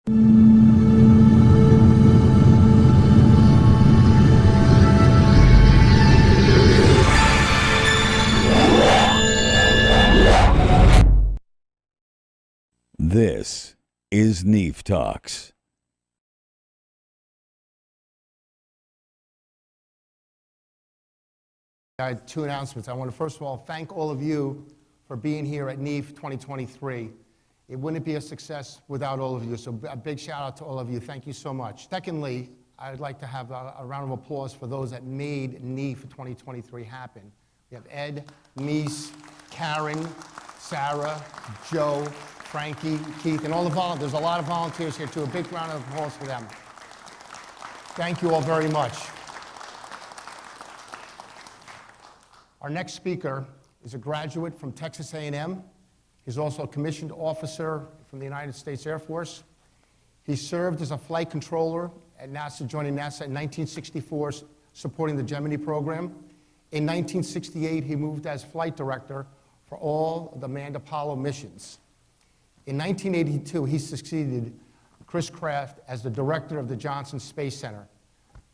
This is NEAF Talks. I had two announcements. I want to first of all thank all of you for being here at NEAF 2023. It wouldn't be a success without all of you, so a big shout out to all of you. Thank you so much. Secondly, I'd like to have a round of applause for those that made NEAF 2023 happen. We have Ed, Mies, Karen, Sarah, Joe, Frankie, Keith, and all the volunteers. There's a lot of volunteers here too. A big round of applause for them. Thank you all very much. Our next speaker is a graduate from Texas A&M. He's also a commissioned officer from the United States Air Force. He served as a flight controller at NASA, joining NASA in 1964, supporting the Gemini program. In 1968, he moved as flight director for all of the manned Apollo missions. In 1982, he succeeded Chris Kraft as the director of the Johnson Space Center.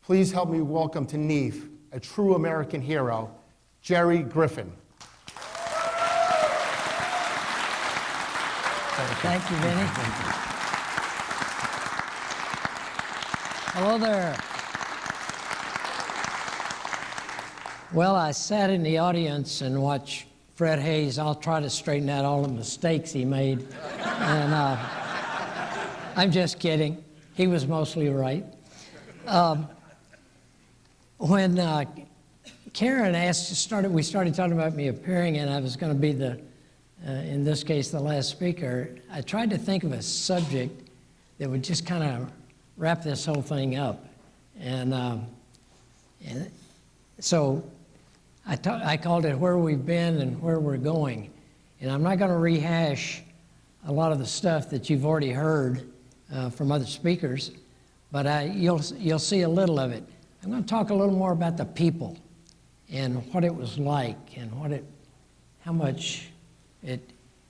Please help me welcome to NEAF, a true American hero, Gerry Griffin. Thank you, Vinny. Hello there. Well, I sat in the audience and watched Fred Hayes. I'll try to straighten out all the mistakes he made. And I'm just kidding. He was mostly right. When Karen we started talking about me appearing, and I was going to be in this case, the last speaker. I tried to think of a subject that would just kind of wrap this whole thing up. And so I called it Where We've Been and Where We're Going. And I'm not going to rehash a lot of the stuff that you've already heard from other speakers, but you'll see a little of it. I'm going to talk a little more about the people and what it was like and how much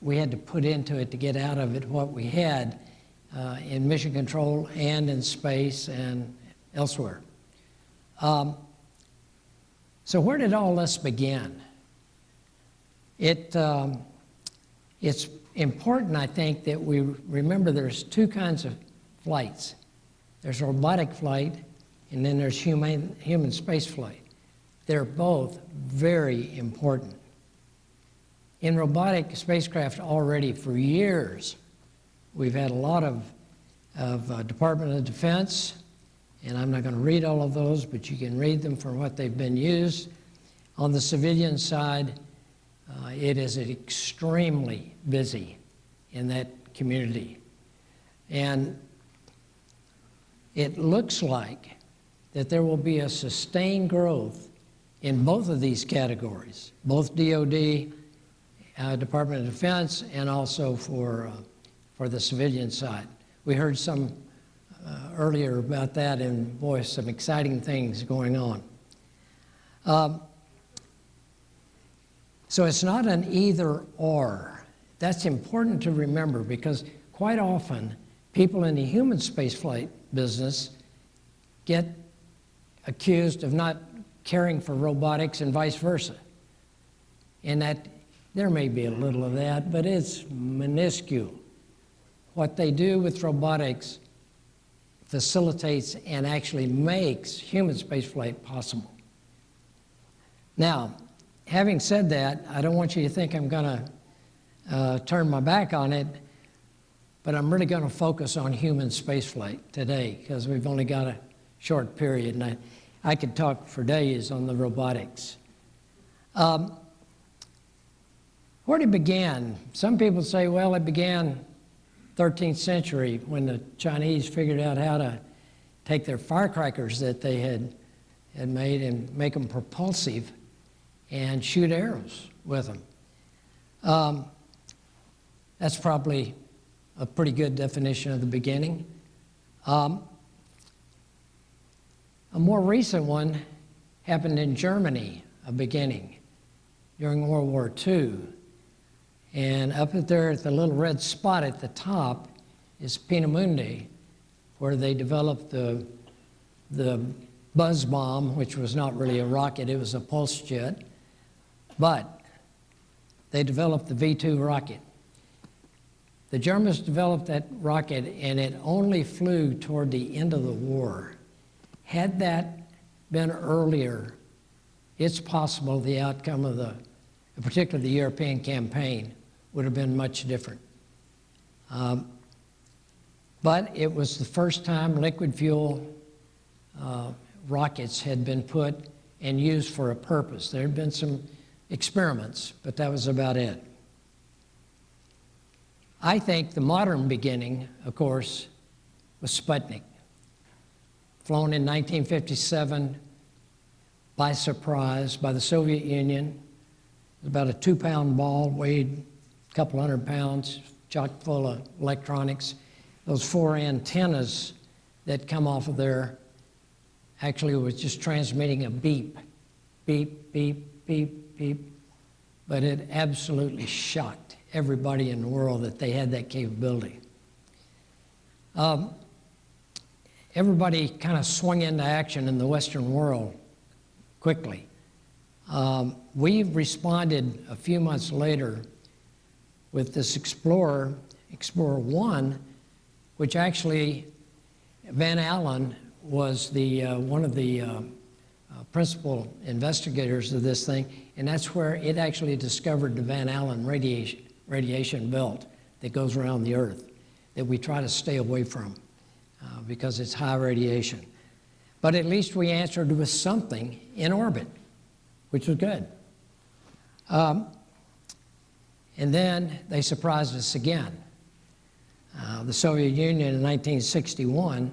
we had to put into it to get out of it what we had in mission control and in space and elsewhere. So where did all this begin? It's important, I think, that we remember there's two kinds of flights. There's robotic flight, and then there's human space flight. They're both very important. In robotic spacecraft already for years, we've had a lot of Department of Defense, and I'm not going to read all of those, but you can read them for what they've been used. On the civilian side, it is extremely busy in that community. And it looks like that there will be a sustained growth in both of these categories, both DoD, Department of Defense, and also for the civilian side. We heard some earlier about that, and boy, some exciting things going on. So it's not an either or. That's important to remember, because quite often people in the human spaceflight business get accused of not caring for robotics and vice versa. And that there may be a little of that, but it's minuscule. What they do with robotics facilitates and actually makes human spaceflight possible. Now, having said that, I don't want you to think I'm going to turn my back on it, but I'm really going to focus on human spaceflight today, because we've only got a short period, and I could talk for days on the robotics. Where it began, some people say, well, it began 13th century when the Chinese figured out how to take their firecrackers that they had made and make them propulsive and shoot arrows with them. That's probably a pretty good definition of the beginning. A more recent one happened in Germany, a beginning, during World War II. And up there at the little red spot at the top is Peenemünde, where they developed the buzz bomb, which was not really a rocket, it was a pulse jet, but they developed the V-2 rocket. The Germans developed that rocket, and it only flew toward the end of the war. Had that been earlier, it's possible the outcome of particularly the European campaign, would have been much different. But it was the first time liquid fuel rockets had been put and used for a purpose. There had been some experiments, but that was about it. I think the modern beginning, of course, was Sputnik, flown in 1957 by surprise by the Soviet Union. It was about a 2-pound ball, weighed a couple hundred pounds, chock full of electronics. Those 4 antennas that come off of there actually was just transmitting a beep, beep, beep, beep, beep. But it absolutely shocked everybody in the world that they had that capability. Everybody kind of swung into action in the Western world quickly. We responded a few months later with this Explorer 1, which actually Van Allen was one of the principal investigators of this thing, and that's where it actually discovered the Van Allen radiation belt that goes around the Earth that we try to stay away from because it's high radiation. But at least we answered with something in orbit, which was good. And then they surprised us again. The Soviet Union in 1961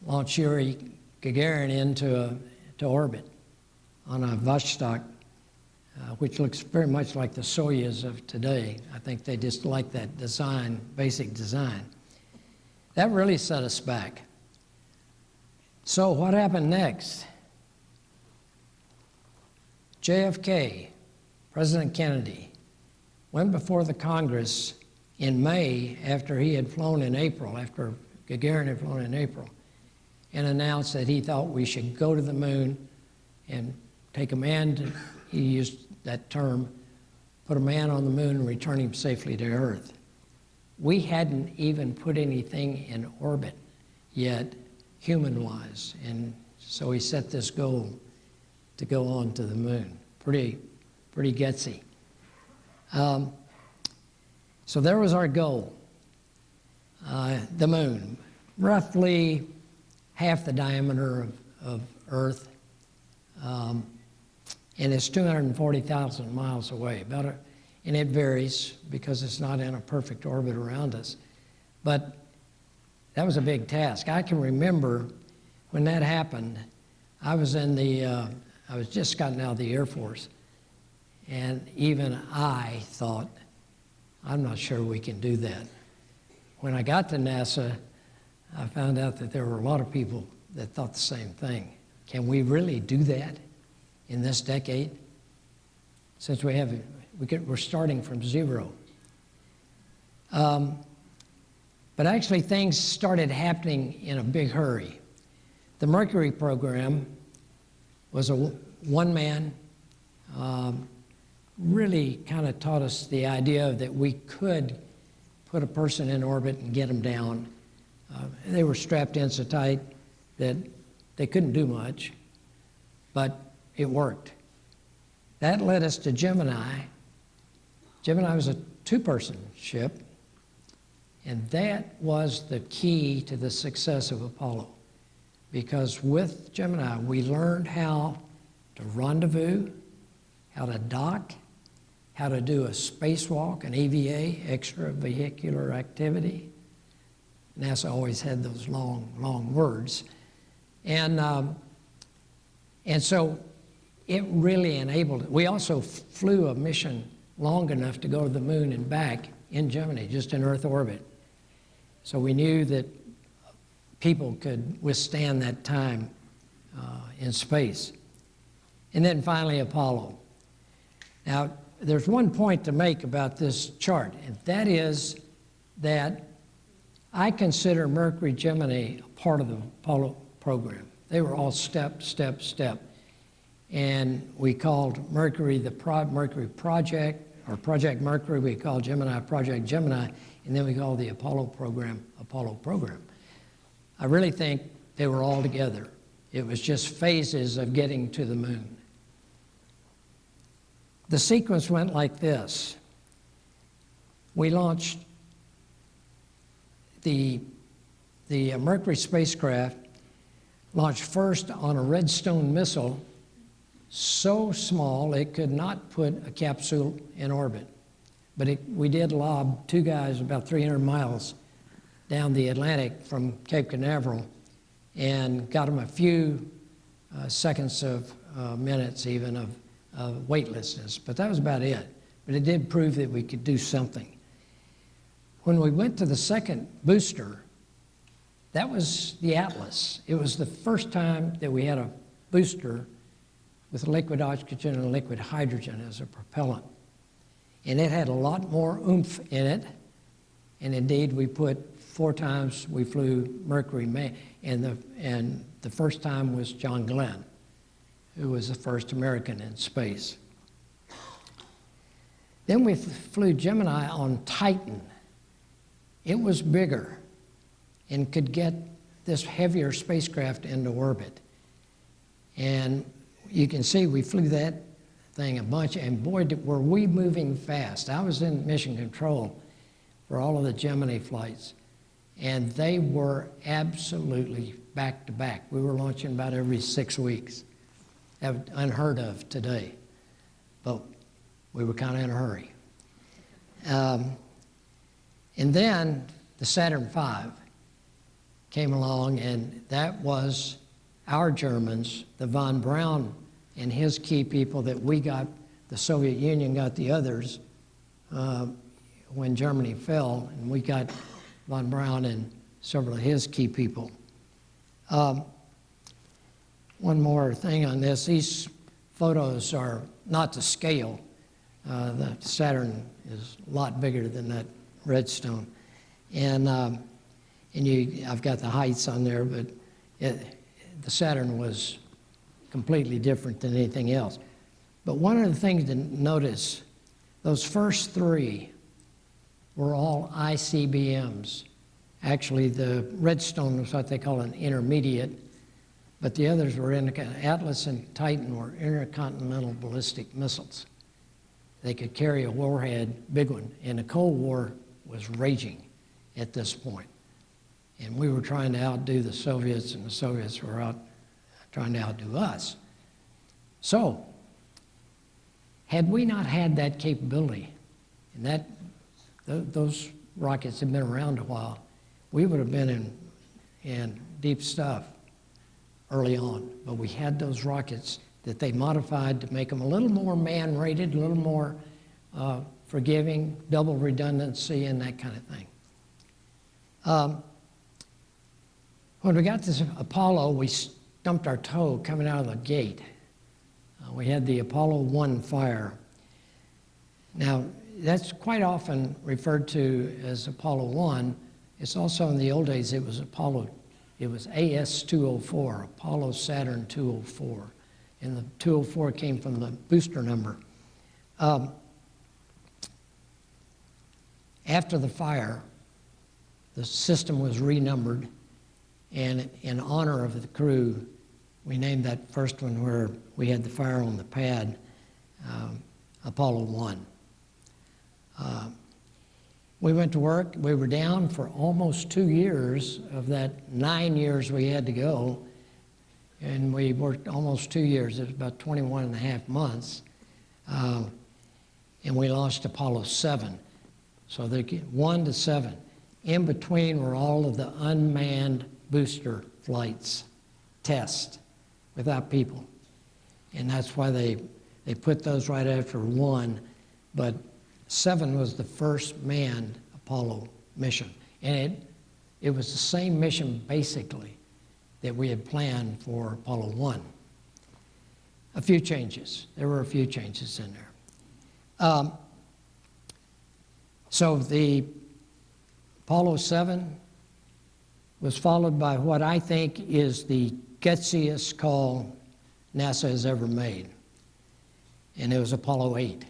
launched Yuri Gagarin into orbit on a Vostok, which looks very much like the Soyuz of today. I think they just like that design, basic design. That really set us back. So what happened next? JFK, President Kennedy, went before the Congress in May after he had flown in April, after Gagarin had flown in April, and announced that he thought we should go to the moon and take a man, he used that term, put a man on the moon and return him safely to Earth. We hadn't even put anything in orbit yet, human-wise, and so he set this goal to go on to the moon. Pretty gutsy. So there was our goal, the moon, roughly half the diameter of Earth, and it's 240,000 miles away, and it varies because it's not in a perfect orbit around us. But that was a big task. I can remember when that happened, I was just gotten out of the Air Force, and even I thought, I'm not sure we can do that. When I got to NASA, I found out that there were a lot of people that thought the same thing. Can we really do that in this decade? Since we're starting from zero. But actually things started happening in a big hurry. The Mercury program was a one-man, really kind of taught us the idea that we could put a person in orbit and get them down. They were strapped in so tight that they couldn't do much, but it worked. That led us to Gemini. Gemini was a 2-person ship, and that was the key to the success of Apollo. Because with Gemini, we learned how to rendezvous, how to dock, how to do a spacewalk, an EVA, extravehicular activity. NASA always had those long words. And so it really enabled it. We also flew a mission long enough to go to the moon and back in Gemini, just in Earth orbit. So we knew that people could withstand that time in space. And then finally, Apollo. Now, there's one point to make about this chart, and that is that I consider Mercury, Gemini a part of the Apollo program. They were all step, step, step. And we called Mercury the Mercury Project, or Project Mercury. We called Gemini Project Gemini, and then we called the Apollo program Apollo program. I really think they were all together. It was just phases of getting to the moon. The sequence went like this. We launched the Mercury spacecraft, launched first on a Redstone missile, so small it could not put a capsule in orbit. But we did lob two guys about 300 miles down the Atlantic from Cape Canaveral and got them a few seconds of minutes even of weightlessness. But that was about it. But it did prove that we could do something. When we went to the second booster, that was the Atlas. It was the first time that we had a booster with liquid oxygen and liquid hydrogen as a propellant. And it had a lot more oomph in it. And indeed, we put 4 times we flew Mercury, and the first time was John Glenn, who was the first American in space. Then we flew Gemini on Titan. It was bigger and could get this heavier spacecraft into orbit. And you can see we flew that thing a bunch, and boy, were we moving fast. I was in mission control for all of the Gemini flights, and they were absolutely back to back. We were launching about every 6 weeks. Unheard of today, but we were kind of in a hurry. And then the Saturn V came along, and that was our Germans, the von Braun and his key people that we got. The Soviet Union got the others when Germany fell, and we got von Braun and several of his key people. One more thing on this. These photos are not to scale. The Saturn is a lot bigger than that Redstone. And I've got the heights on there, but the Saturn was completely different than anything else. But one of the things to notice, those first 3 were all ICBMs. Actually, the Redstone was what they call an intermediate, but the others were Atlas and Titan were intercontinental ballistic missiles. They could carry a warhead, big one, and the Cold War was raging at this point. And we were trying to outdo the Soviets, and the Soviets were out trying to outdo us. So, had we not had that capability, and those rockets had been around a while, we would have been in deep stuff early on. But we had those rockets that they modified to make them a little more man-rated, a little more forgiving, double redundancy, and that kind of thing. When we got to Apollo, we stumped our toe coming out of the gate. We had the Apollo 1 fire. Now, that's quite often referred to as Apollo 1. It's also in the old days, it was AS-204, Apollo Saturn 204. And the 204 came from the booster number. After the fire, the system was renumbered, and in honor of the crew, we named that first one where we had the fire on the pad, Apollo 1. We went to work. We were down for almost 2 years of that 9 years we had to go, and we worked almost 2 years. It was about 21 and a half months, and we launched Apollo 7. So they get 1 to 7. In between were all of the unmanned booster flights, tests, without people. And that's why they put those right after 1. But 7 was the first manned Apollo mission. And it was the same mission, basically, that we had planned for Apollo 1. A few changes. There were a few changes in there. So the Apollo 7 was followed by what I think is the gutsiest call NASA has ever made, and it was Apollo 8.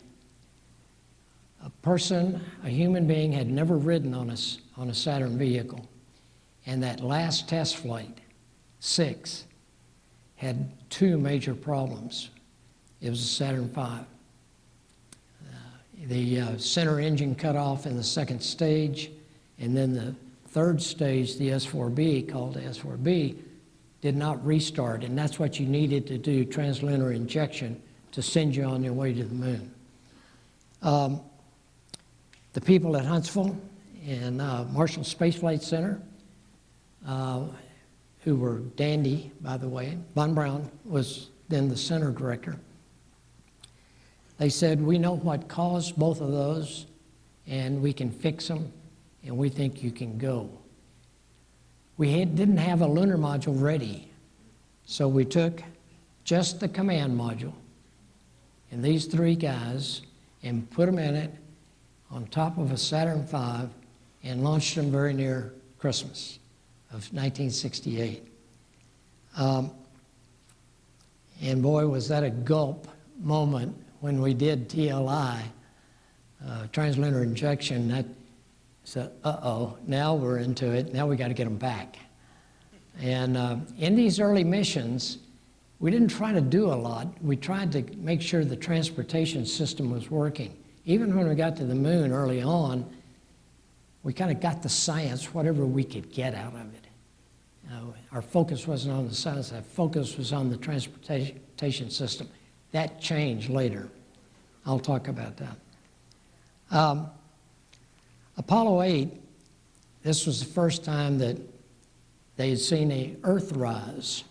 A human being, had never ridden on a Saturn vehicle, and that last test flight, 6, had 2 major problems. It was a Saturn V. The center engine cut off in the second stage, and then the third stage, the S4B, called S4B, did not restart, and that's what you needed to do translunar injection to send you on your way to the moon. The people at Huntsville and Marshall Space Flight Center, who were dandy, by the way, Von Braun was then the center director. They said, we know what caused both of those, and we can fix them, and we think you can go. We didn't have a lunar module ready, so we took just the command module and these 3 guys and put them in it on top of a Saturn V and launched them very near Christmas of 1968. And boy, was that a gulp moment when we did TLI, translunar injection. That said, uh-oh, now we're into it. Now we got to get them back. And in these early missions, we didn't try to do a lot. We tried to make sure the transportation system was working. Even when we got to the moon early on, we kind of got the science, whatever we could get out of it. Our focus wasn't on the science, our focus was on the transportation system. That changed later. I'll talk about that. Apollo 8, this was the first time that they had seen a Earthrise.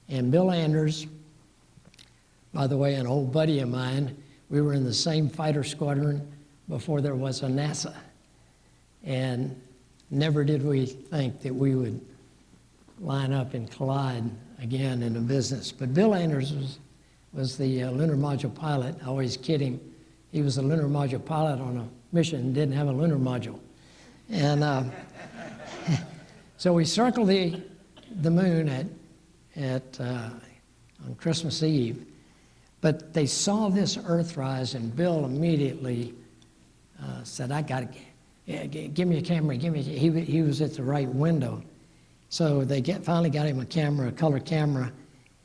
And Bill Anders, by the way, an old buddy of mine, we were in the same fighter squadron before there was a NASA. And never did we think that we would line up and collide again in a business. But Bill Anders was the lunar module pilot. I always kid him. He was a lunar module pilot on a mission and didn't have a lunar module. And so we circled the moon on Christmas Eve. But they saw this Earthrise, and Bill immediately said, I got to give me a camera, he was at the right window. So they finally got him a camera, a color camera,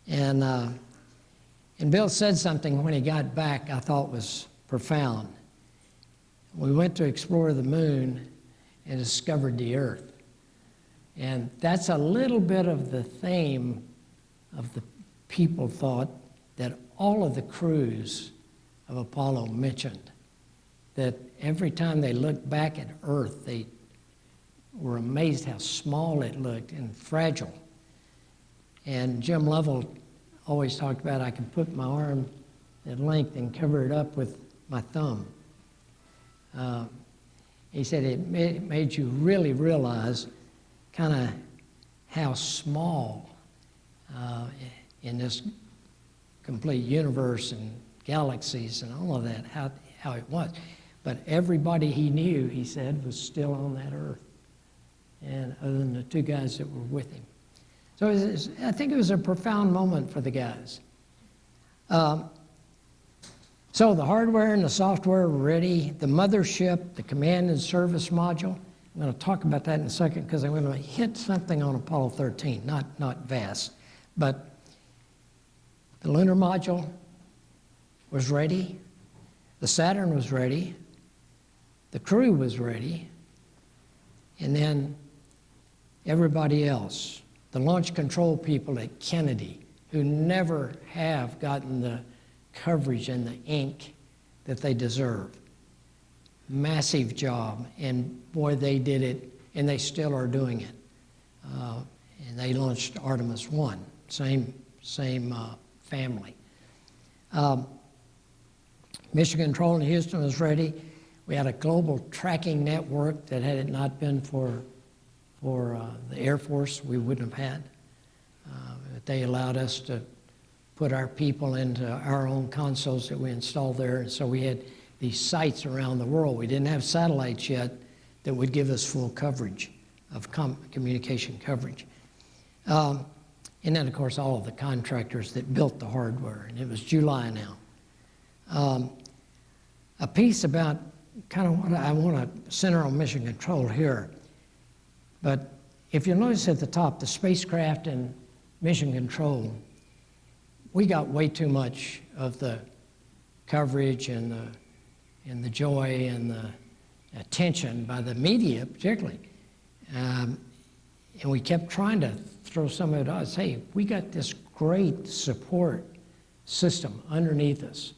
and Bill said something when he got back I thought was profound. We went to explore the moon and discovered the Earth. And that's a little bit of the theme of the people thought that all of the crews of Apollo mentioned, that every time they looked back at Earth, they were amazed how small it looked and fragile. And Jim Lovell always talked about, I can put my arm at length and cover it up with my thumb. He said it made you really realize kind of how small in this complete universe and galaxies and all of that, how it was. But everybody he knew, he said, was still on that Earth, and other than the 2 guys that were with him. So I think it was a profound moment for the guys. So the hardware and the software were ready. The mothership, the command and service module, I'm going to talk about that in a second because I'm going to hit something on Apollo 13, not vast. But the lunar module was ready. The Saturn was ready. The crew was ready. And then everybody else, the launch control people at Kennedy, who never have gotten the coverage and the ink that they deserve. Massive job, and boy, they did it, and they still are doing it. And they launched Artemis 1, same family. Mission Control in Houston was ready. We had a global tracking network that had it not been for the Air Force, we wouldn't have had. But they allowed us to put our people into our own consoles that we installed there, and so we had these sites around the world. We didn't have satellites yet that would give us full coverage, of communication coverage. And then, of course, all of the contractors that built the hardware, and it was July now. A piece about kind of what I want to center on mission control here. But if you notice at the top, the spacecraft and mission control, we got way too much of the coverage and the joy and the attention by the media, particularly. And we kept trying to throw some of it out. Hey, we got this great support system underneath us.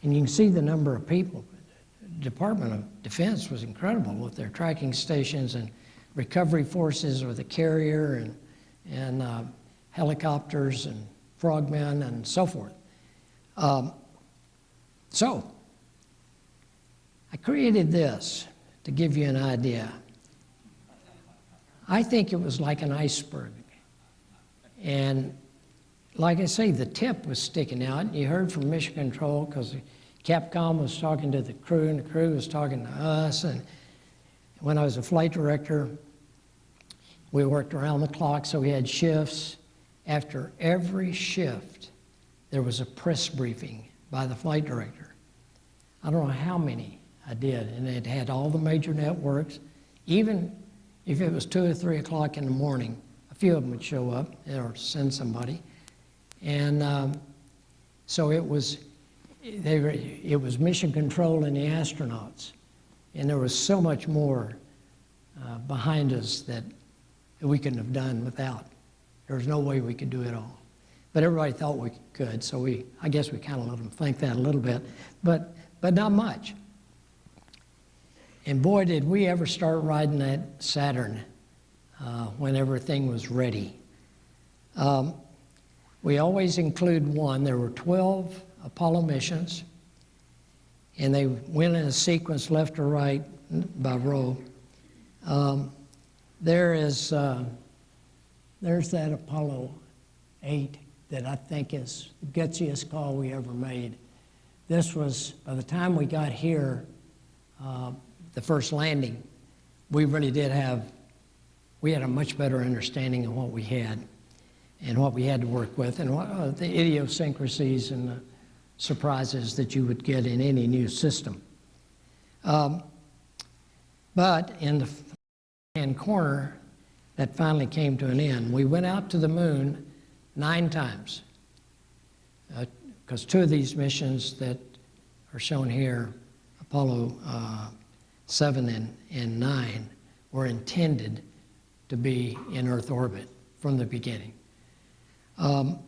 And you can see the number of people. The Department of Defense was incredible with their tracking stations and recovery forces with the carrier and helicopters and frogmen and so forth. So I created this to give you an idea. I think it was like an iceberg. And like I say, the tip was sticking out. And you heard from Mission Control because Capcom was talking to the crew and the crew was talking to us. And when I was a flight director, we worked around the clock, so we had shifts. After every shift, there was a press briefing by the flight director. I don't know how many I did, and it had all the major networks. Even if it was 2 or 3 o'clock in the morning, a few of them would show up or send somebody. And so it was mission control and the astronauts. And there was so much more behind us that we couldn't have done without. There was no way we could do it all. But everybody thought we could, so I guess we kind of let them think that a little bit, but not much. And boy, did we ever start riding that Saturn when everything was ready. We always include one. There were 12 Apollo missions, and they went in a sequence left or right by row. There's that Apollo 8 that I think is the gutsiest call we ever made. This was, by the time we got here, the first landing, we really did we had a much better understanding of what we had and what we had to work with and what the idiosyncrasies and the surprises that you would get in any new system. But in the hand corner, that finally came to an end. We went out to the moon 9 times, because 2 of these missions that are shown here, Apollo 7 and 9, were intended to be in Earth orbit from the beginning. Apollo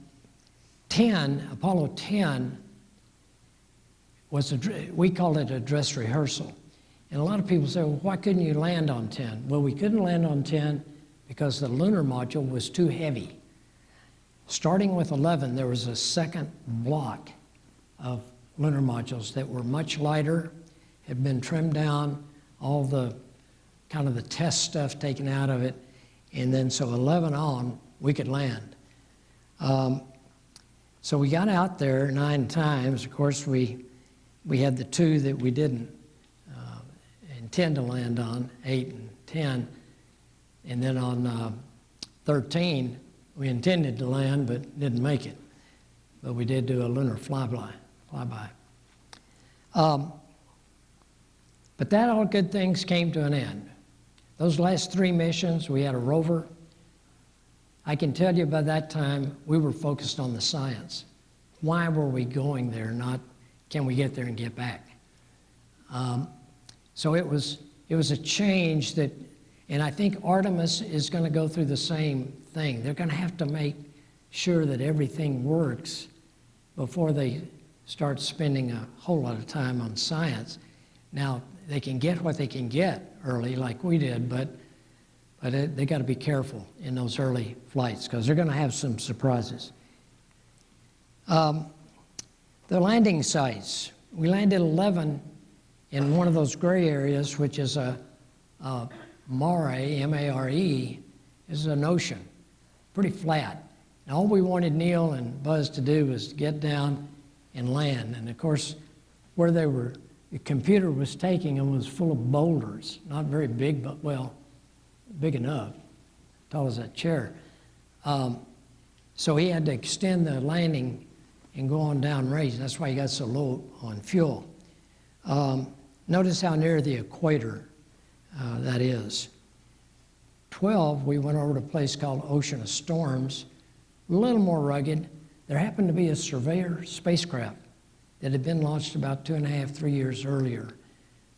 10 was we called it a dress rehearsal. And a lot of people say, well, why couldn't you land on 10? Well, we couldn't land on 10 because the lunar module was too heavy. Starting with 11, there was a second block of lunar modules that were much lighter, had been trimmed down, all the kind of the test stuff taken out of it, and then so 11 on, we could land. So we got out there 9 times. Of course, we had the 2 that we didn't intend to land on, 8 and 10. And then on 13, we intended to land but didn't make it. But we did do a lunar flyby. But that all good things came to an end. Those last 3 missions, we had a rover. I can tell you by that time, we were focused on the science. Why were we going there, not can we get there and get back? So it was a change that, and I think Artemis is going to go through the same thing. They're going to have to make sure that everything works before they start spending a whole lot of time on science. Now, they can get what they can get early like we did, but they got to be careful in those early flights because they're going to have some surprises. The landing sites, we landed 11 in one of those gray areas, which is a mare, M-A-R-E, is an ocean, pretty flat. And all we wanted Neil and Buzz to do was to get down and land. And of course, where the computer was taking them was full of boulders, not very big, but well, big enough, tall as that chair. So he had to extend the landing and go on downrange. That's why he got so low on fuel. Notice how near the equator that is. 12, we went over to a place called Ocean of Storms, a little more rugged. There happened to be a surveyor spacecraft that had been launched about 2.5, 3 years earlier,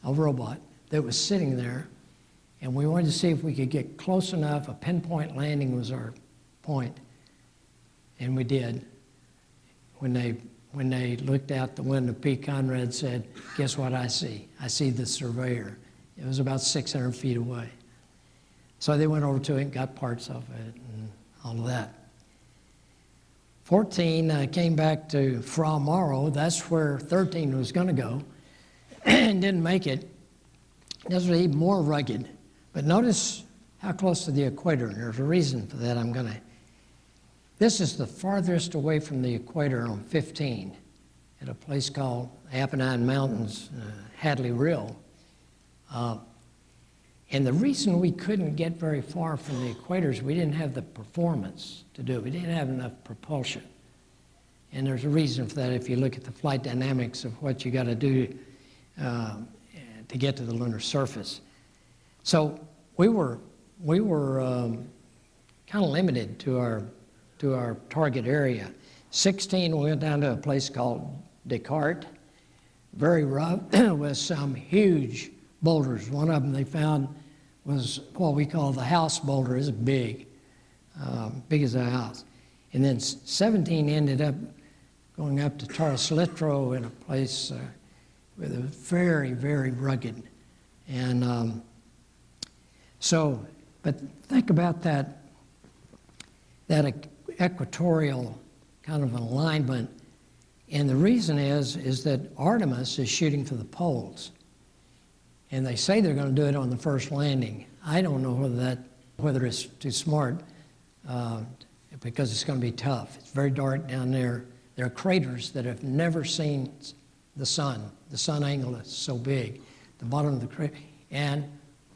a robot that was sitting there, and we wanted to see if we could get close enough. A pinpoint landing was our point, and we did. When they looked out the window, Pete Conrad said, "Guess what I see? I see the surveyor." It was about 600 feet away. So they went over to it and got parts of it and all of that. 14 came back to Fra Mauro. That's where 13 was going to go and didn't make it. This was even more rugged. But notice how close to the equator. And there's a reason for that. This is the farthest away from the equator on 15 at a place called Apennine Mountains, Hadley Rill. And the reason we couldn't get very far from the equator is we didn't have the performance to do it. We didn't have enough propulsion. And there's a reason for that if you look at the flight dynamics of what you got to do to get to the lunar surface. So we were kind of limited to our target area. 16, we went down to a place called Descartes, very rough, with some huge boulders. One of them they found was what we call the house boulder. It's big, big as a house. And then 17 ended up going up to Tarsilitro in a place with a very, very rugged. And but think about that equatorial kind of alignment. And the reason is that Artemis is shooting for the poles. And they say they're going to do it on the first landing. I don't know whether it's too smart because it's going to be tough. It's very dark down there. There are craters that have never seen the sun. The sun angle is so big. The bottom of the crater. And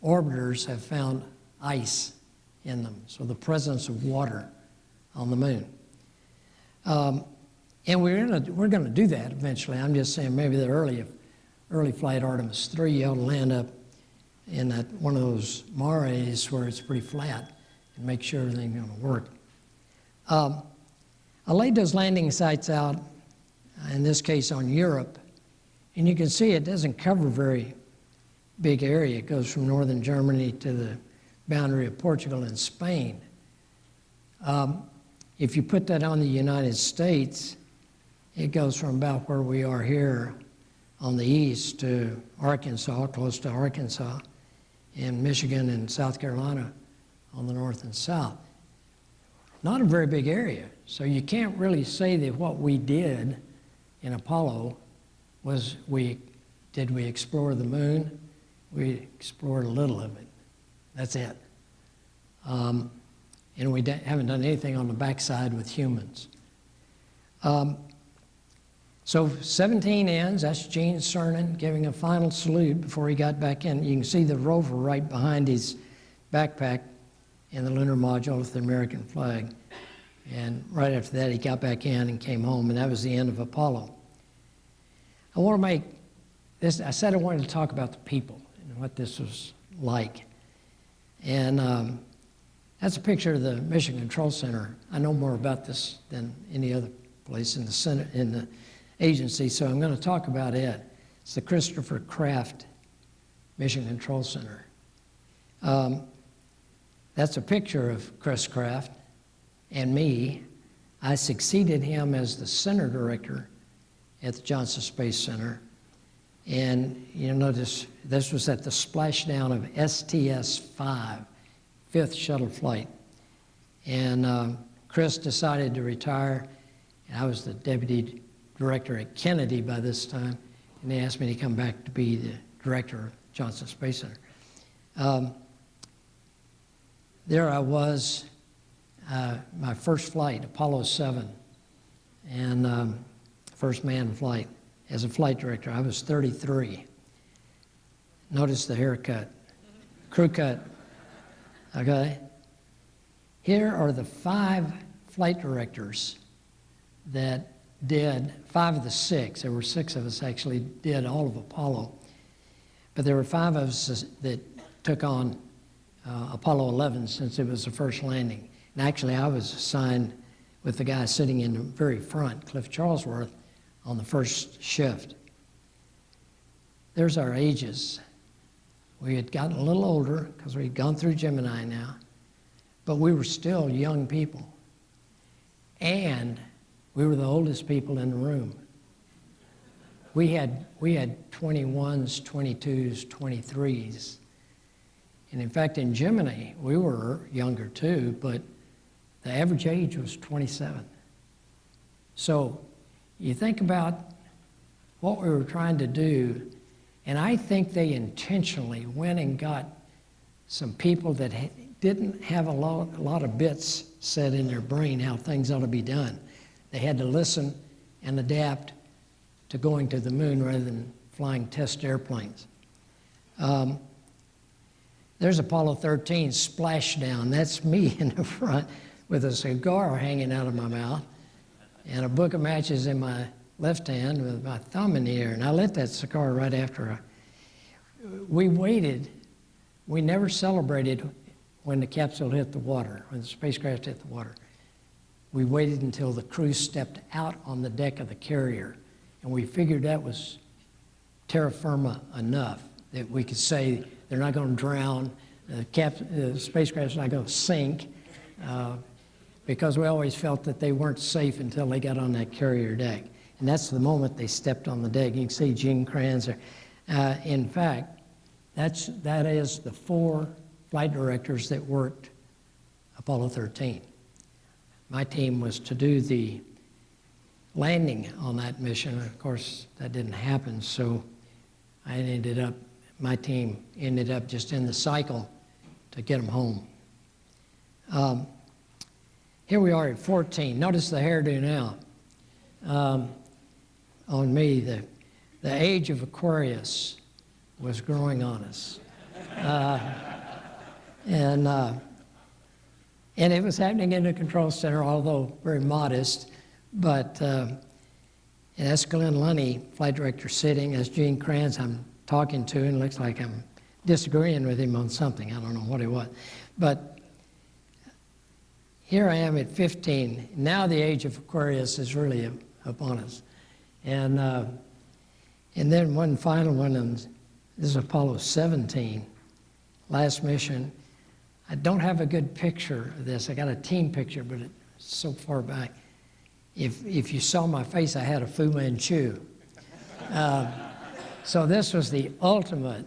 orbiters have found ice in them. So the presence of water on the moon. And we're going to do that eventually. I'm just saying maybe the early flight Artemis 3, you ought to land up in one of those mares where it's pretty flat and make sure everything's going to work. I laid those landing sites out, in this case on Europe, and you can see it doesn't cover a very big area. It goes from northern Germany to the boundary of Portugal and Spain. If you put that on the United States, it goes from about where we are here on the east to Arkansas, close to Arkansas, and Michigan and South Carolina on the north and south. Not a very big area, so you can't really say that what we did in Apollo was did we explore the moon? We explored a little of it. That's it. And we haven't done anything on the backside with humans. So 17 ends, that's Gene Cernan giving a final salute before he got back in. You can see the rover right behind his backpack in the lunar module with the American flag. And right after that, he got back in and came home, and that was the end of Apollo. I want to make this, I said I wanted to talk about the people and what this was like. And that's a picture of the Mission Control Center. I know more about this than any other place in the center, in the agency, so I'm going to talk about it. It's the Christopher Kraft Mission Control Center. That's a picture of Chris Kraft and me. I succeeded him as the center director at the Johnson Space Center. And you notice this was at the splashdown of STS-5, fifth shuttle flight. And Chris decided to retire. And I was the deputy director at Kennedy by this time. And they asked me to come back to be the director of Johnson Space Center. There I was, my first flight, Apollo 7, and first manned flight. As a flight director, I was 33. Notice the haircut, crew cut. okay? Here are the 5 flight directors that did, 5 of the 6, there were 6 of us actually did all of Apollo, but there were 5 of us that took on Apollo 11 since it was the first landing. And actually I was assigned with the guy sitting in the very front, Cliff Charlesworth, on the first shift. There's our ages. We had gotten a little older because we'd gone through Gemini now, but we were still young people. And we were the oldest people in the room. We had 21s, 22s, 23s. And in fact, in Gemini, we were younger too, but the average age was 27. So you think about what we were trying to do, and I think they intentionally went and got some people that didn't have a lot of bits set in their brain how things ought to be done. They had to listen and adapt to going to the moon rather than flying test airplanes. There's Apollo 13 splashdown. That's me in the front with a cigar hanging out of my mouth and a book of matches in my left hand with my thumb in the air. And I lit that cigar right after we waited. We never celebrated when the capsule hit the water, when the spacecraft hit the water. We waited until the crew stepped out on the deck of the carrier, and we figured that was terra firma enough that we could say they're not going to drown, the spacecraft's not going to sink, because we always felt that they weren't safe until they got on that carrier deck. And that's the moment they stepped on the deck. You can see Gene Kranz there. In fact, that is the 4 flight directors that worked Apollo 13. My team was to do the landing on that mission. Of course, that didn't happen, so my team ended up just in the cycle to get them home. Here we are at 14. Notice the hairdo now. On me, the age of Aquarius was growing on us. And it was happening in the control center, although very modest. But and that's Glenn Lunny, flight director, sitting. As Gene Kranz, I'm talking to, and it looks like I'm disagreeing with him on something. I don't know what it was. But here I am at 15. Now the age of Aquarius is really upon us. And then one final one, and this is Apollo 17, last mission. I don't have a good picture of this. I got a team picture, but it's so far back. If you saw my face, I had a Fu Manchu. So this was the ultimate,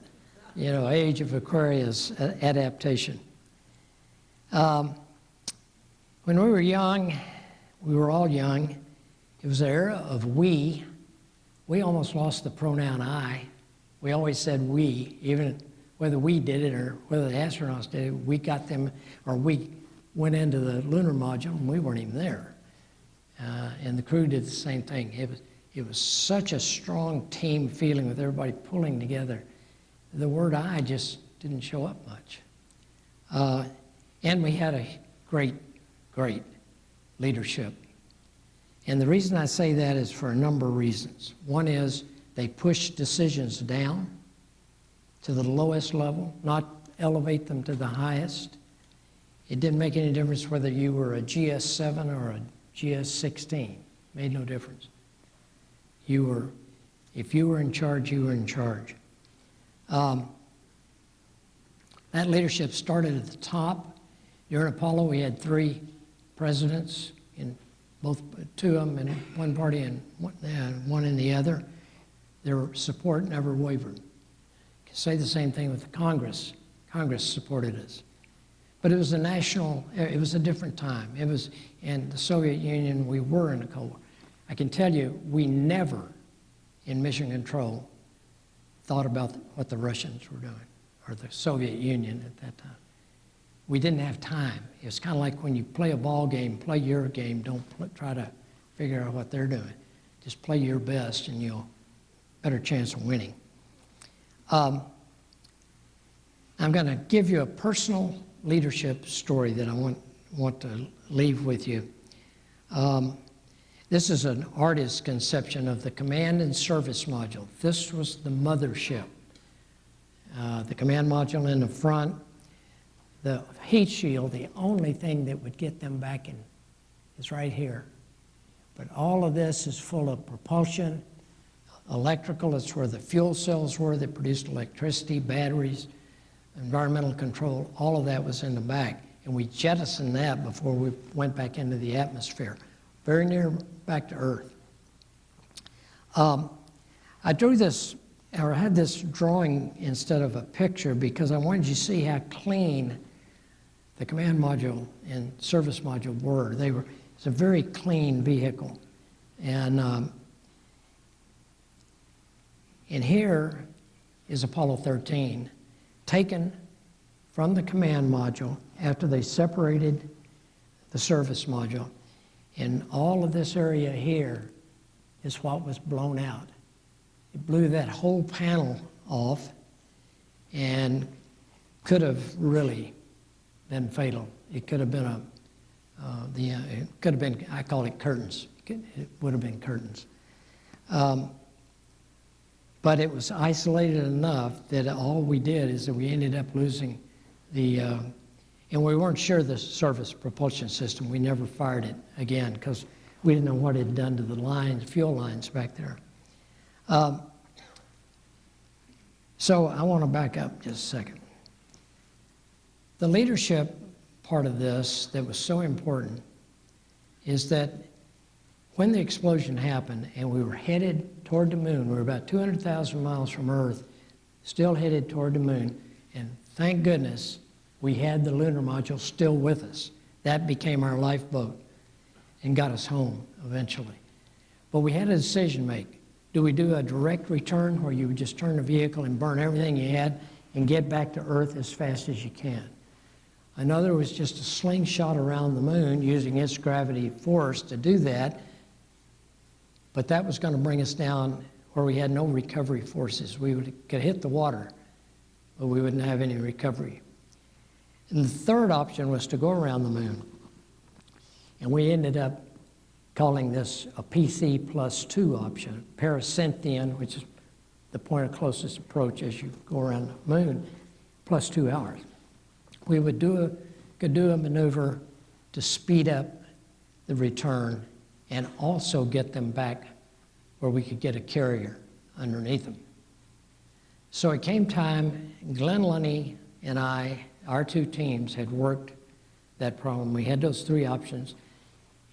age of Aquarius adaptation. When we were young, we were all young. It was an era of we. We almost lost the pronoun I. We always said we, even whether we did it or whether the astronauts did it, we got them, or we went into the lunar module and we weren't even there. And the crew did the same thing. It was such a strong team feeling with everybody pulling together. The word I just didn't show up much. And we had a great leadership. And the reason I say that is for a number of reasons. One is they pushed decisions down to the lowest level, not elevate them to the highest. It didn't make any difference whether you were a GS-7 or a GS-16. Made no difference. If you were in charge, you were in charge. That leadership started at the top. During Apollo, we had 3 presidents, in both 2 of them in one party and one in the other. Their support never wavered. You can say the same thing with the Congress. Congress supported us. But it was it was a different time. It was in the Soviet Union, we were in a Cold War. I can tell you, we never, in mission control, thought about what the Russians were doing, or the Soviet Union at that time. We didn't have time. It was kind of like when you play a ball game, play your game, don't try to figure out what they're doing. Just play your best and you'll better chance of winning. I'm going to give you a personal leadership story that I want to leave with you. This is an artist's conception of the command and service module. This was the mothership. The command module in the front, the heat shield, the only thing that would get them back in is right here. But all of this is full of propulsion, electrical, it's where the fuel cells were that produced electricity, batteries, environmental control, all of that was in the back. And we jettisoned that before we went back into the atmosphere, very near back to Earth. I drew this, or I had this drawing instead of a picture because I wanted you to see how clean the command module and service module were. It's a very clean vehicle. And here is Apollo 13, taken from the command module after they separated the service module. And all of this area here is what was blown out. It blew that whole panel off and could have really been fatal. It could have been it could have been, I call it curtains. It would have been curtains. But it was isolated enough that all we did is that we ended up losing and we weren't sure the service propulsion system. We never fired it again because we didn't know what it had done to the lines, fuel lines back there. So I want to back up just a second. The leadership part of this that was so important is that when the explosion happened and we were headed toward the moon, we were about 200,000 miles from Earth, still headed toward the moon, and thank goodness we had the lunar module still with us. That became our lifeboat and got us home eventually. But we had a decision to make. Do we do a direct return where you would just turn the vehicle and burn everything you had and get back to Earth as fast as you can? Another was just a slingshot around the moon using its gravity force to do that, but that was going to bring us down where we had no recovery forces. We could hit the water, but we wouldn't have any recovery. And the third option was to go around the moon. And we ended up calling this a PC plus 2 option, parasynthian, which is the point of closest approach as you go around the moon, plus 2 hours. We could do a maneuver to speed up the return and also get them back where we could get a carrier underneath them. So it came time, Glenn Lunny and I, our two teams had worked that problem. We had those 3 options,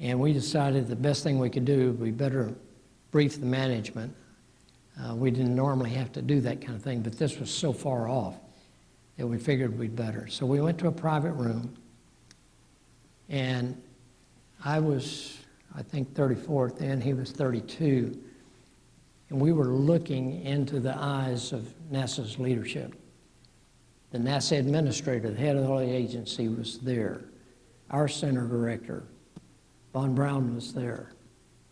and we decided the best thing we could do, we better brief the management. We didn't normally have to do that kind of thing, but this was so far off that we figured we'd better. So we went to a private room, and I was, I think, 34 then, he was 32, and we were looking into the eyes of NASA's leadership. The NASA administrator, the head of the agency, was there. Our center director, Von Braun, was there.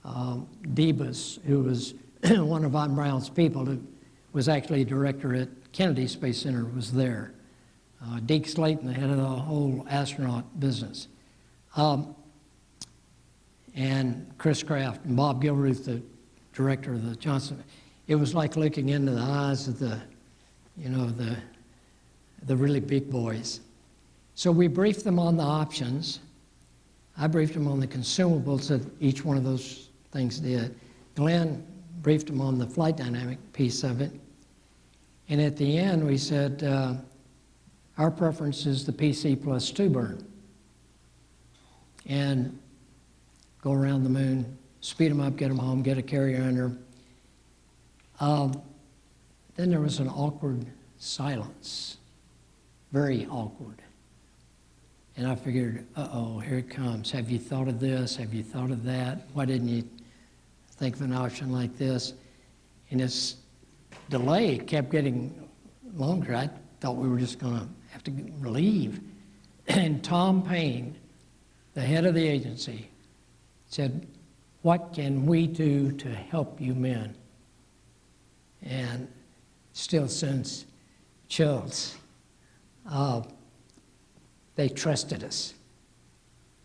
Debus, who was one of Von Braun's people, who was actually director at Kennedy Space Center, was there. Deke Slayton, the head of the whole astronaut business. And Chris Kraft and Bob Gilruth, the director of the Johnson. It was like looking into the eyes of the really big boys. So we briefed them on the options. I briefed them on the consumables that each one of those things did. Glenn briefed them on the flight dynamic piece of it. And at the end, we said, our preference is the PC plus 2 burn. And go around the moon, speed them up, get them home, get a carrier under. Then there was an awkward silence, very awkward. And I figured, uh-oh, here it comes. Have you thought of this? Have you thought of that? Why didn't you think of an option like this? And this delay kept getting longer. I thought we were just going to have to leave. And Tom Paine, the head of the agency, said, what can we do to help you men? And still sends chills. they trusted us.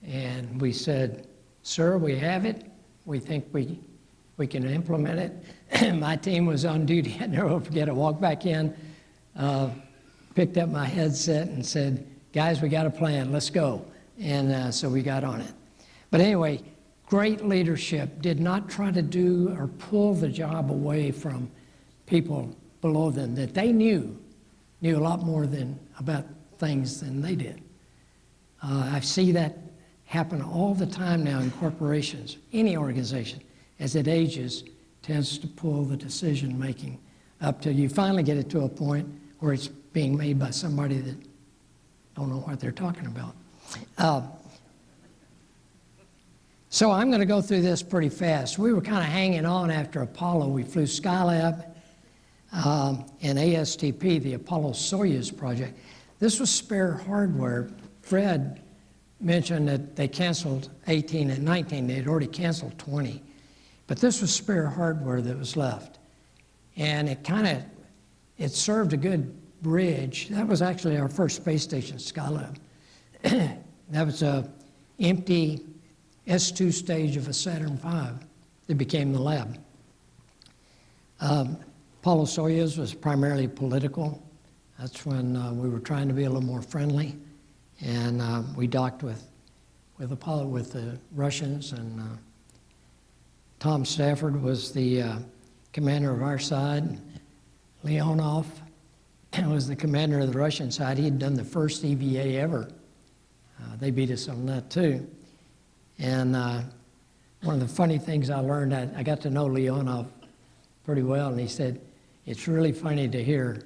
And we said, sir, we have it. We think we can implement it. My team was on duty. I never forget, I walked back in, picked up my headset and said, guys, we got a plan, let's go. And so we got on it. But anyway, great leadership, did not try to do or pull the job away from people below them that they knew a lot more about things than they did. I see that happen all the time now in corporations, any organization, as it ages, tends to pull the decision-making up till you finally get it to a point where it's being made by somebody that don't know what they're talking about. So I'm going to go through this pretty fast. We were kind of hanging on after Apollo. We flew Skylab and ASTP, the Apollo-Soyuz project. This was spare hardware. Fred mentioned that they canceled 18 and 19. They had already canceled 20. But this was spare hardware that was left. And it served a good bridge. That was actually our first space station, Skylab. That was a empty S2 stage of a Saturn V that became the lab. Apollo-Soyuz was primarily political. That's when we were trying to be a little more friendly. And we docked with the Russians, and Tom Stafford was the commander of our side. Leonov was the commander of the Russian side. He had done the first EVA ever. They beat us on that too. And one of the funny things I learned, I got to know Leonov pretty well, and he said, it's really funny to hear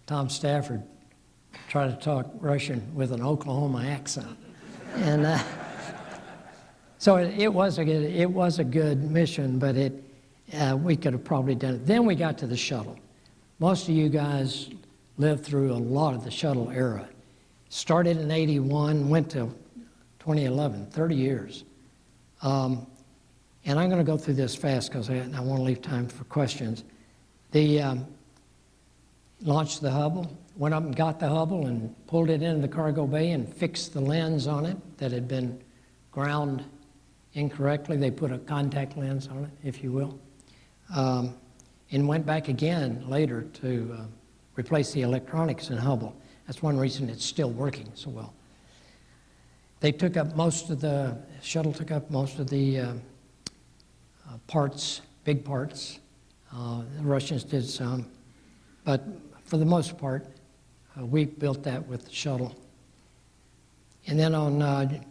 Tom Stafford try to talk Russian with an Oklahoma accent. And so it was a good mission, but we could have probably done it. Then we got to the shuttle. Most of you guys lived through a lot of the shuttle era. Started in 81, went to 2011, 30 years. And I'm going to go through this fast because I want to leave time for questions. They launched the Hubble, went up and got the Hubble and pulled it into the cargo bay and fixed the lens on it that had been ground incorrectly. They put a contact lens on it, if you will, and went back again later to replace the electronics in Hubble. That's one reason it's still working so well. They took up most of the, shuttle took up most of the parts, big parts. The Russians did some, but for the most part, we built that with the shuttle. And then on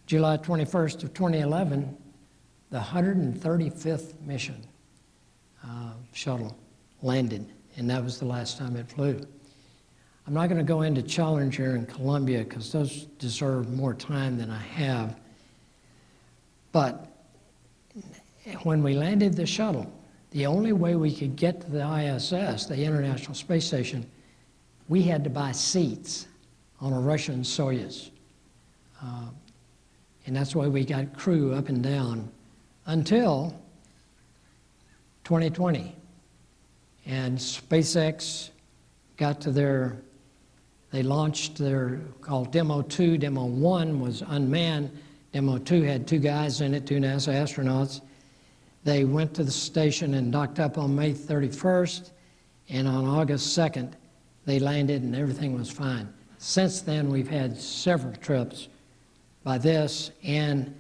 July 21st of 2011, the 135th mission shuttle landed, and that was the last time it flew. I'm not going to go into Challenger and Columbia because those deserve more time than I have. But when we landed the shuttle, the only way we could get to the ISS, the International Space Station, we had to buy seats on a Russian Soyuz. And that's why we got crew up and down until 2020. And SpaceX got to they launched their, called Demo 2. Demo 1 was unmanned. Demo 2 had 2 guys in it, 2 NASA astronauts. They went to the station and docked up on May 31st, and on August 2nd, they landed and everything was fine. Since then, we've had several trips by this, and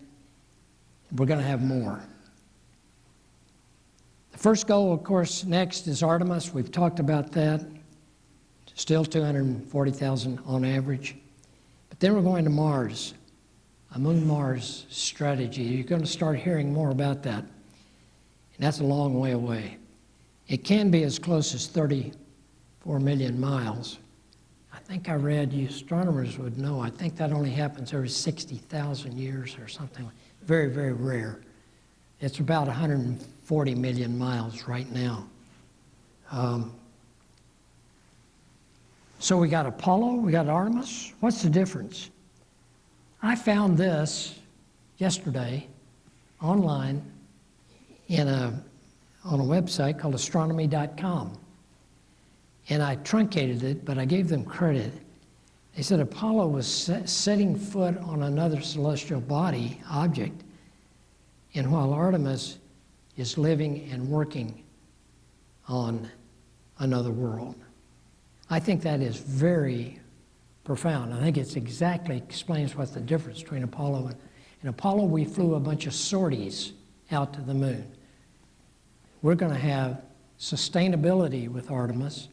we're going to have more. The first goal, of course, next is Artemis. We've talked about that. Still 240,000 on average. But then we're going to Mars, a Moon-Mars strategy. You're going to start hearing more about that. And that's a long way away. It can be as close as 34 million miles. I think I read, you astronomers would know, I think that only happens every 60,000 years or something. Very, very rare. It's about 140 million miles right now. So we got Apollo, we got Artemis. What's the difference? I found this yesterday online on a website called astronomy.com. And I truncated it, but I gave them credit. They said Apollo was setting foot on another celestial body object, and while Artemis is living and working on another world. I think that is very profound. I think it exactly explains what the difference between Apollo and in Apollo, we flew a bunch of sorties out to the moon. We're going to have sustainability with Artemis,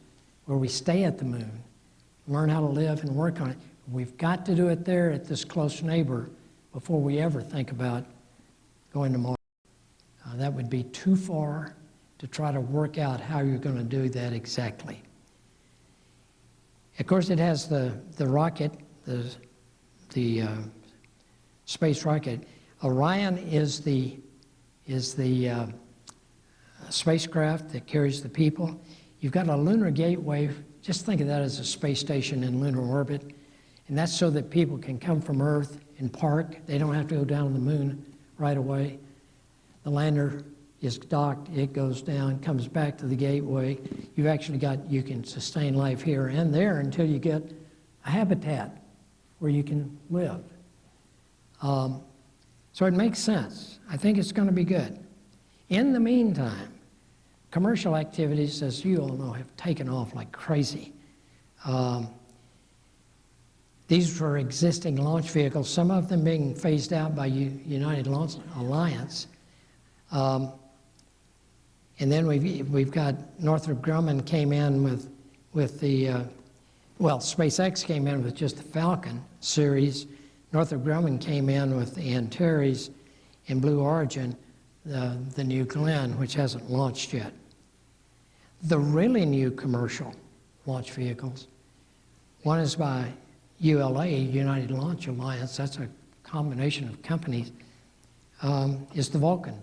where we stay at the moon, learn how to live and work on it. We've got to do it there at this close neighbor before we ever think about going to Mars. That would be too far to try to work out how you're going to do that exactly. Of course, it has the rocket, the space rocket. Orion is the spacecraft that carries the people. You've got a lunar gateway. Just think of that as a space station in lunar orbit. And that's so that people can come from Earth and park. They don't have to go down to the moon right away. The lander is docked, it goes down, comes back to the gateway. You've actually you can sustain life here and there until you get a habitat where you can live. So it makes sense. I think it's going to be good. In the meantime, commercial activities, as you all know, have taken off like crazy. These were existing launch vehicles, some of them being phased out by United Launch Alliance. And then we've got Northrop Grumman came in with the, SpaceX came in with just the Falcon series. Northrop Grumman came in with the Antares, and Blue Origin, the New Glenn, which hasn't launched yet. The really new commercial launch vehicles, one is by ULA, United Launch Alliance, that's a combination of companies, is the Vulcan.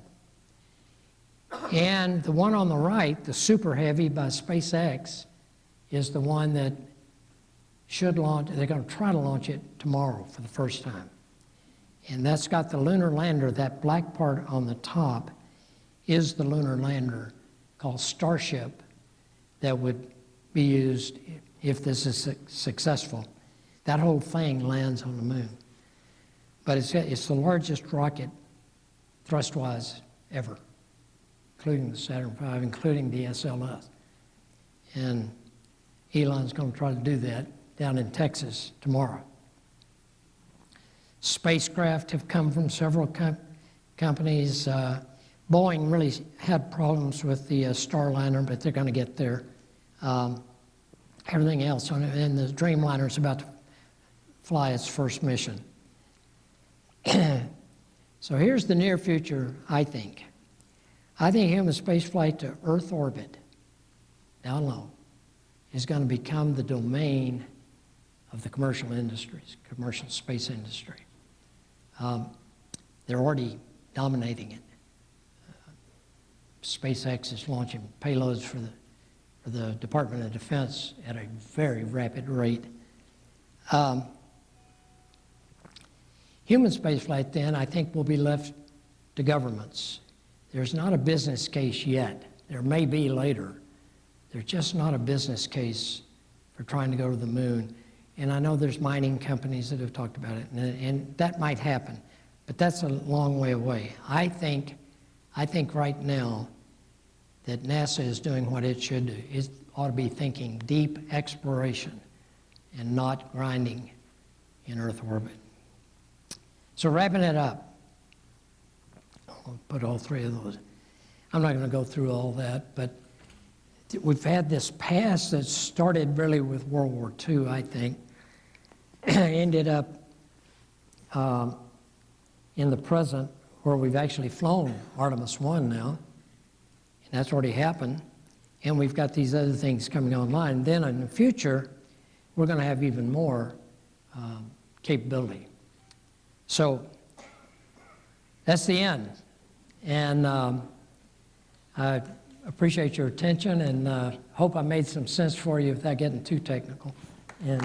And the one on the right, the Super Heavy by SpaceX, is the one that should launch. They're going to try to launch it tomorrow for the first time. And that's got the lunar lander. That black part on the top is the lunar lander called Starship that would be used if this is successful. That whole thing lands on the moon. But it's the largest rocket thrust-wise ever, including the Saturn V, including the SLS. And Elon's going to try to do that down in Texas tomorrow. Spacecraft have come from several companies. Boeing really had problems with the Starliner, but they're going to get there. Everything else, and the Dreamliner is about to fly its first mission. So here's the near future, I think. I think human spaceflight to Earth orbit, down low, is going to become the domain of the commercial industries, commercial space industry. They're already dominating it. SpaceX is launching payloads for the Department of Defense at a very rapid rate. Human spaceflight, then, I think will be left to governments. There's not a business case yet. There may be later. There's just not a business case for trying to go to the moon. And I know there's mining companies that have talked about it, and that might happen, but that's a long way away. I think right now that NASA is doing what it should do. It ought to be thinking deep exploration and not grinding in Earth orbit. So wrapping it up, I'll put all three of those. I'm not going to go through all that, but we've had this past that started really with World War II, I think, ended up in the present where we've actually flown Artemis 1 now, and that's already happened, and we've got these other things coming online. Then in the future, we're going to have even more capability. So that's the end. And I appreciate your attention and hope I made some sense for you without getting too technical. And